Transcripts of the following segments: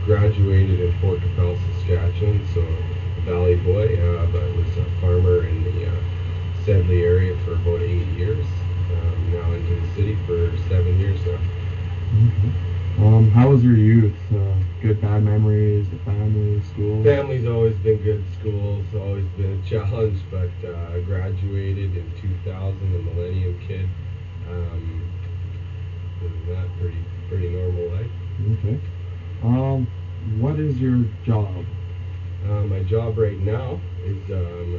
Graduated in Fort Capel, Saskatchewan, so a valley boy, but was a farmer in the Sedley area for about 8 years. Now into the city for 7 years now. How was your youth? Good, bad memories, the family, school? Family's always been good. School's always been a challenge, but I graduated in 2000, a millennium kid. That pretty normal life. Okay. What is your job? My job right now is I'm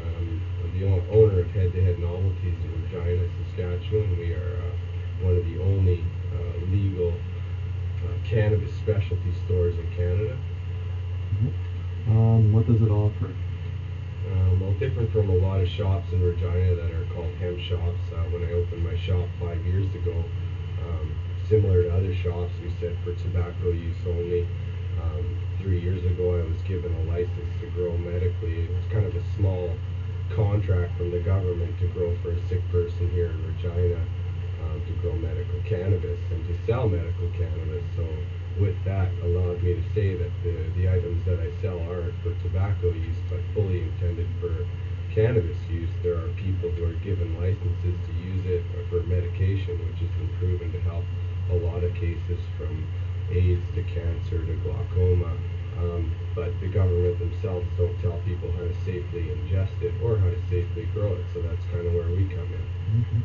the owner of Head Novelties in Regina, Saskatchewan. We are one of the only legal cannabis specialty stores in Canada. What does it offer? Well, different from a lot of shops in Regina that are called hemp shops. When I opened my shop 5 years ago, similar to other shops, we said for tobacco use only. 3 years ago, I was given a license to grow medically. It was kind of a small contract from the government to grow for a sick person here in Regina, to grow medical cannabis and to sell medical cannabis. So with that allowed me to say that the items that I sell aren't for tobacco use but fully intended for cannabis use. There are people who are given licenses to use it for medication, which has been proven to help a lot of cases from AIDS to cancer to glaucoma. But the government themselves don't tell people how to safely ingest it or how to safely grow it. So that's kind of where we come in.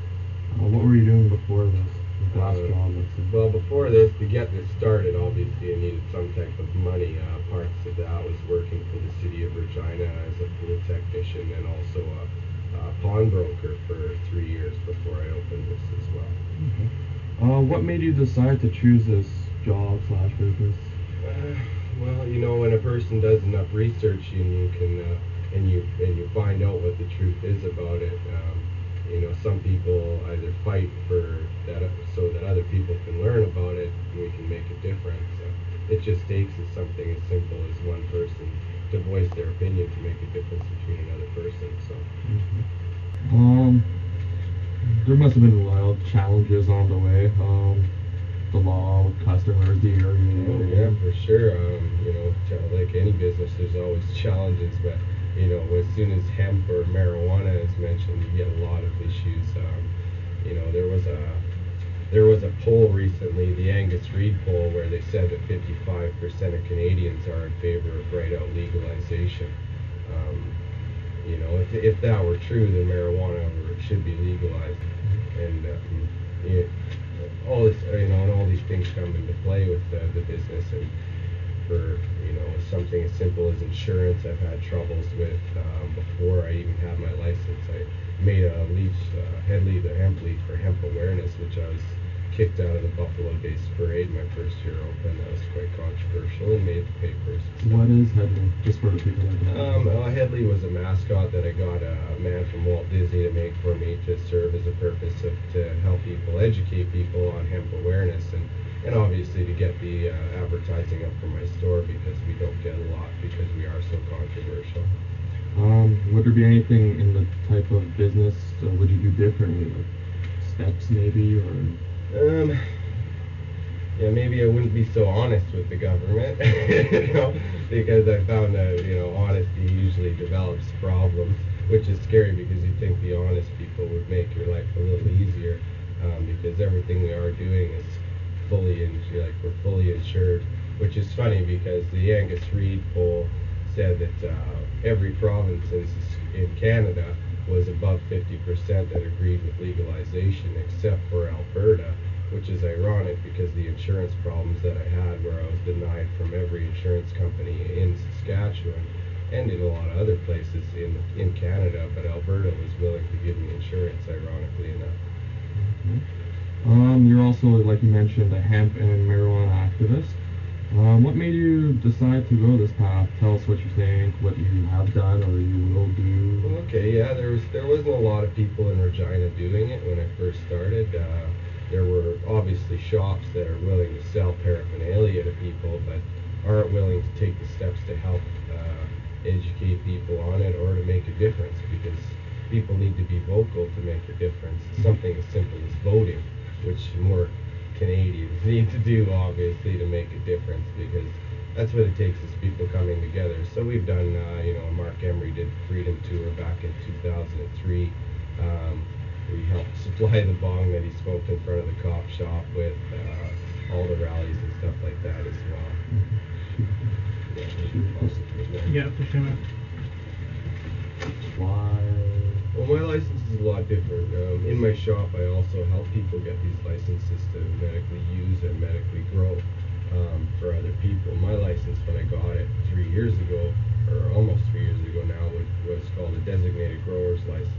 What were you doing before this? Last job, let's say. Well, before this, to get this started, obviously I needed some type of money. Parts of that was working for the city of Regina as a pool technician and also a pawnbroker for 3 years before I opened this as well. What made you decide to choose this job / business? Well, when a person does enough research and you can and you find out what the truth is about it. Some people either fight for that so that other people can learn about it and we can make a difference. It just takes something as simple as one person to voice their opinion to make a difference between another person. So. There must have been a lot of challenges on the way. The law with customers, the area. Oh yeah, for sure. Like any business, there's always challenges, but as soon as hemp or marijuana is mentioned, you get a lot of issues. There was a poll recently, the Angus Reid poll, where they said that 55% of Canadians are in favor of right-out legalization. If that were true, then marijuana should be legalized, and all this, and all these things come into play with the business. And for something as simple as insurance, I've had troubles with before I even had my license. I made a head lead, a hemp lead for hemp awareness, which I was kicked out of the Buffalo Days Parade my first year open. That was quite controversial and made the papers. What is head lead? Just for the people that don't know. Head lead was a mascot that I got a man from Walt Disney to make for me to serve as a purpose to help people, educate people on hemp awareness, and obviously to get the advertising up for my store, because we don't get a lot because we are so controversial. Would there be anything in the type of business would you do differently, like steps maybe, or? Yeah, maybe I wouldn't be so honest with the government, because I found that honesty usually develops problems, which is scary because you think the honest people would make your life a little easier, because everything we are doing is we're fully insured, which is funny because the Angus Reid poll said that every province in Canada was above 50% that agreed with legalization, except for Alberta, which is ironic because the insurance problems that I had, where I was denied from every insurance company in Saskatchewan and in a lot of other places in Canada, but Alberta was willing to give me insurance, ironically enough. You're also, like you mentioned, a hemp and marijuana activist. What made you decide to go this path? Tell us what you think, what you have done or you will do. Okay, yeah, there wasn't a lot of people in Regina doing it when I first started. There were obviously shops that are willing to sell paraphernalia to people, but aren't willing to take the steps to help educate people on it or to make a difference, because people need to be vocal to make a difference. Something as simple as voting, which more Canadians need to do, obviously, to make a difference, because that's what it takes, is people coming together. So we've done, Mark Emery did the Freedom Tour back in 2003. We helped supply the bong that he smoked in front of the cop shop with, all the rallies and stuff like that as well. Yeah, for sure. Why? Well, my license is a lot different. In my shop, I also help people get these licenses to medically use and medically grow for other people. My license, when I got it 3 years ago, or almost 3 years ago now, was called a designated grower's license.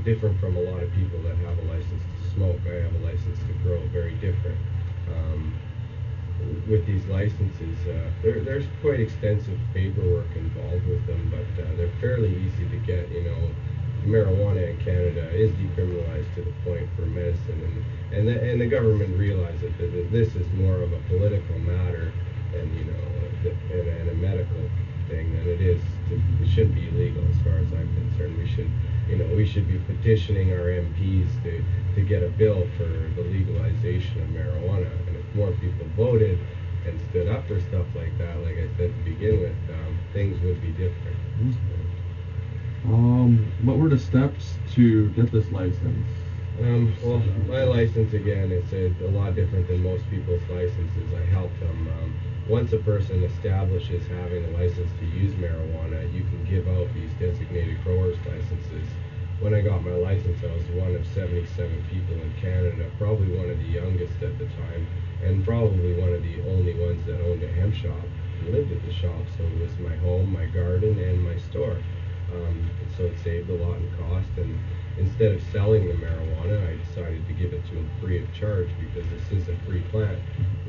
Different from a lot of people that have a license to smoke. I have a license to grow, very different. With these licenses, there's quite extensive paperwork involved with them, but they're fairly easy to get. Marijuana in Canada is decriminalized to the point for medicine, and the government realizes that this is more of a political matter and a medical thing than it is. It shouldn't be illegal, as far as I'm concerned. We should be petitioning our MPs to get a bill for the legalization of marijuana, and if more people voted and stood up for stuff like that, like I said to begin with, things would be different. What were the steps to get this license? Well, my license, again, it's a lot different than most people's licenses. I help them. Once a person establishes having a license to use marijuana, you can give out these designated growers licenses. When I got my license, I was one of 77 people in Canada, probably one of the youngest at the time, and probably one of the only ones that owned a hemp shop, lived at the shop, so it was my home, my garden, and my store. So it saved a lot in cost, and instead of selling the marijuana, I decided to give it to them free of charge, because this is a free plant,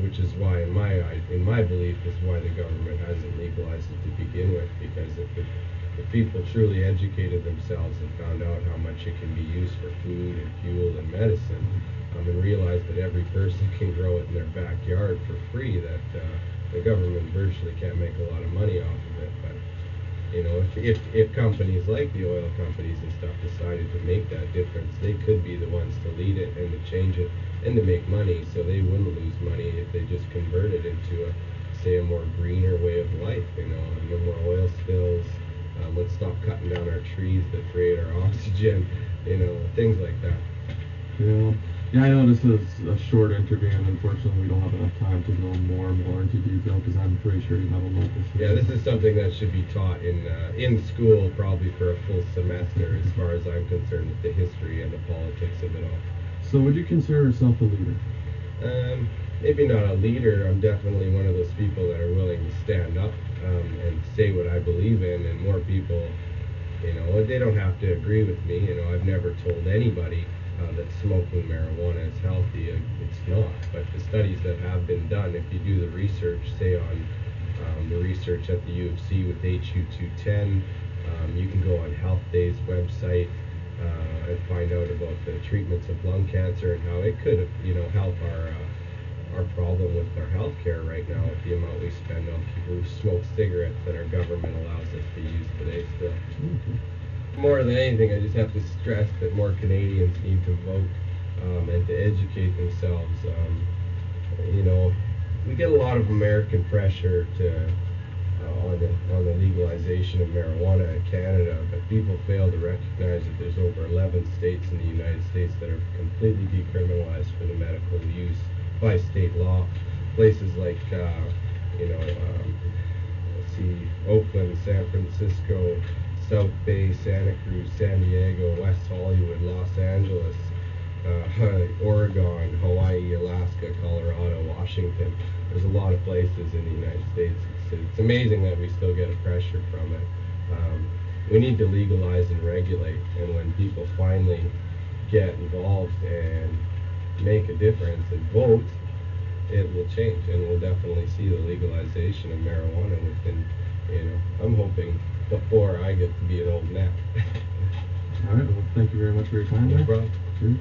which is why, in my belief, is why the government hasn't legalized it to begin with, because if people truly educated themselves and found out how much it can be used for food and fuel and medicine, and realized that every person can grow it in their backyard for free, that the government virtually can't make a lot of money off of it. But if companies like the oil companies and stuff decided to make that difference, they could be the ones to lead it and to change it and to make money, so they wouldn't lose money if they just converted into a more greener way of life. No more oil spills. Let's stop cutting down our trees that create our oxygen. Things like that. Yeah, I know this is a short interview, and unfortunately we don't have enough time to go more into detail, because I'm pretty sure you have a lot to say. Yeah, this is something that should be taught in school, probably for a full semester, as far as I'm concerned, with the history and the politics of it all. So would you consider yourself a leader? Maybe not a leader. I'm definitely one of those people that are willing to stand up and say what I believe in, and more people, they don't have to agree with me. I've never told anybody that smoking marijuana is healthy. It's not. But the studies that have been done, if you do the research, say on the research at the U of C with HU210, you can go on Health Day's website and find out about the treatments of lung cancer and how it could, help our problem with our health care right now, with the amount we spend on people who smoke cigarettes that our government allows us to use today still. More than anything, I just have to stress that more Canadians need to vote and to educate themselves. We get a lot of American pressure on the legalization of marijuana in Canada, but people fail to recognize that there's over 11 states in the United States that are completely decriminalized for the medical use by state law. Places like, Oakland, San Francisco, South Bay, Santa Cruz, San Diego, West Hollywood, Los Angeles, Oregon, Hawaii, Alaska, Colorado, Washington. There's a lot of places in the United States. It's amazing that we still get a pressure from it. We need to legalize and regulate, and when people finally get involved and make a difference and vote, it will change, and we'll definitely see the legalization of marijuana within, I'm hoping before I get to be an old man. All right, well, thank you very much for your time. No problem. Cheers.